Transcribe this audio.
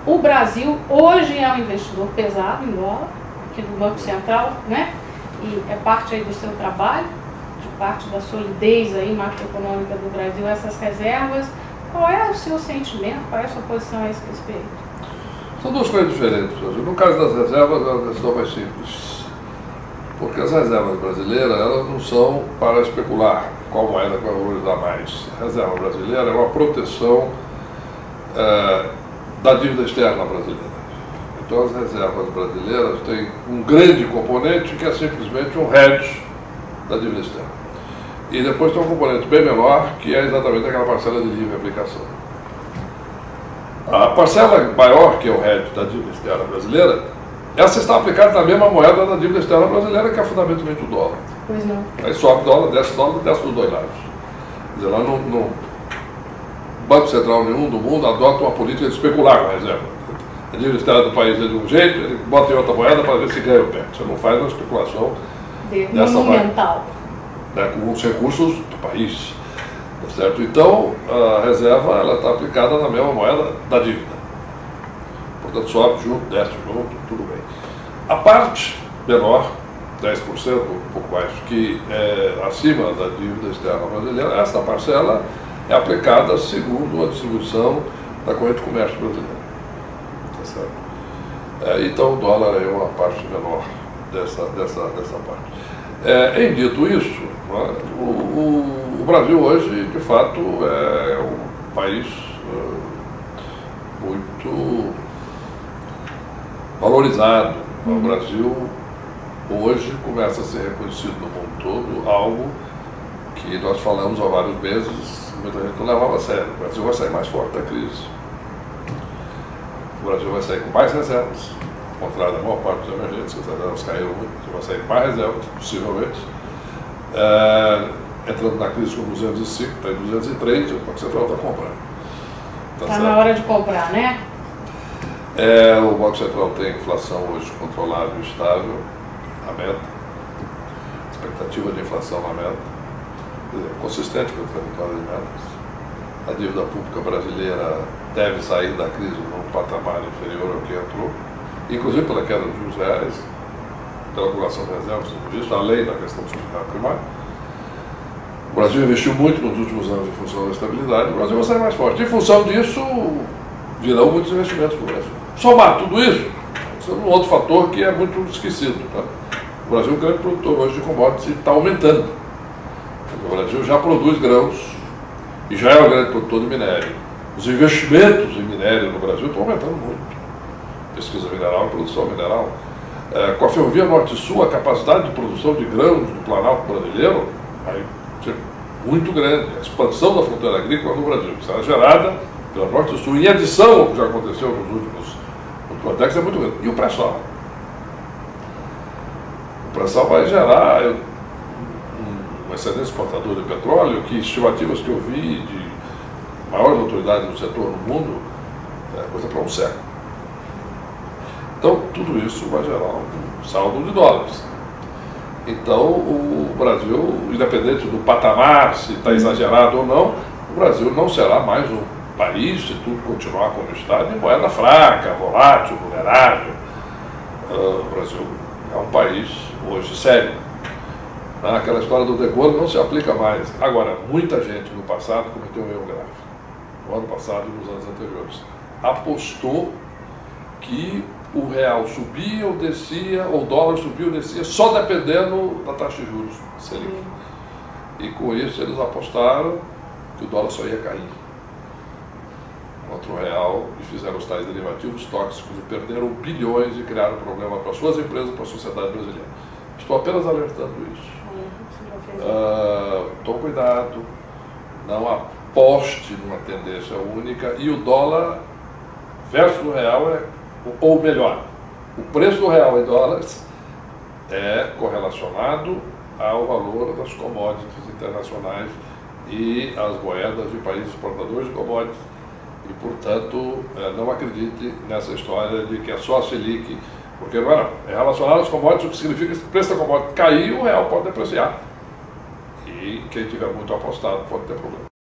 O Brasil hoje é um investidor pesado em dólar, aqui do Banco Central, né? E é parte aí do seu trabalho, de parte da solidez aí macroeconômica do Brasil, essas reservas. Qual é o seu sentimento, qual é a sua posição a esse respeito? São duas coisas diferentes. No caso das reservas, é uma questão mais simples. Porque as reservas brasileiras, elas não são para especular qual moeda vai valorizar mais. A reserva brasileira é uma proteção da dívida externa brasileira. Então as reservas brasileiras têm um grande componente que é simplesmente um hedge da dívida externa. E depois tem um componente bem menor, que é exatamente aquela parcela de livre aplicação. A parcela maior, que é o hedge da dívida externa brasileira, essa está aplicada na mesma moeda da dívida externa brasileira, que é fundamentalmente o dólar. Pois não. Aí sobe dólar, desce dos dois lados. Quer dizer, lá no Banco Central nenhum do mundo adota uma política de especular com a reserva. A dívida externa do país é de um jeito, ele bota em outra moeda para ver se ganha o pé. Você não faz uma especulação dessa monumental, né, com os recursos do país. Tá certo? Então, a reserva ela está aplicada na mesma moeda da dívida. Portanto, sobe junto, desce junto, tudo bem. A parte menor, 10%, um pouco mais, que é acima da dívida externa brasileira, essa parcela é aplicada segundo a distribuição da corrente de comércio brasileira. Tá certo? Então, o dólar é uma parte menor dessa parte. Em dito isso, o Brasil hoje, de fato, é um país muito valorizado. O Brasil hoje começa a ser reconhecido no mundo todo, algo que nós falamos há vários meses, muita gente não levava a sério. O Brasil vai sair mais forte da crise. O Brasil vai sair com mais reservas, ao contrário da maior parte dos emergentes, as reservas caíram muito, o Brasil vai sair com mais reservas, possivelmente. Entrando na crise com 205, está em 203, o Banco Central está comprando. Está na hora de comprar, né? O Banco Central tem inflação hoje controlável e estável, a meta, expectativa de inflação na meta, consistente com a trajetória de metas. A dívida pública brasileira deve sair da crise num patamar inferior ao que entrou, inclusive pela queda dos juros reais, pela acumulação de reservas, tudo isso, além da questão do supermercado primário. O Brasil investiu muito nos últimos anos em função da estabilidade, o Brasil vai sair mais forte. Em função disso, virão muitos investimentos para o Brasil. Somar tudo isso, é um outro fator que é muito esquecido. Tá? O Brasil é um grande produtor hoje de commodities e está aumentando. O Brasil já produz grãos e já é um grande produtor de minério. Os investimentos em minério no Brasil estão aumentando muito. Pesquisa mineral e produção mineral. Com a Ferrovia Norte-Sul, a capacidade de produção de grãos no Planalto brasileiro vai ser muito grande. A expansão da fronteira agrícola no Brasil, que será gerada pela Norte-Sul, em adição ao que já aconteceu nos últimos décadas, é muito grande. E o pré-sal? O pré-sal vai gerar um excedente exportador de petróleo, que estimativas que eu vi de maiores autoridades do setor no mundo, é coisa para um século. Então, tudo isso vai gerar um saldo de dólares. Então, o Brasil, independente do patamar, se está exagerado ou não, o Brasil não será mais um país, se tudo continuar como está, de moeda fraca, volátil, vulnerável. O Brasil é um país hoje sério. Aquela história do De Gaulle não se aplica mais. Agora, muita gente no passado cometeu um erro grave. No ano passado e nos anos anteriores. Apostou que o real subia ou descia, ou o dólar subia ou descia, só dependendo da taxa de juros Selic. E com isso eles apostaram que o dólar só ia cair contra o real e fizeram os tais derivativos tóxicos e perderam bilhões e criaram problema para suas empresas e para a sociedade brasileira. Estou apenas alertando isso. Tome cuidado, não aposte numa tendência única, e o dólar versus o real ou melhor, o preço do real em dólares é correlacionado ao valor das commodities internacionais e as moedas de países exportadores de commodities. E, portanto, não acredite nessa história de que é só a Selic, porque não é não. É relacionado às commodities, o que significa que se o preço da commodity cair, o real pode depreciar. E quem tiver muito apostado pode ter problema.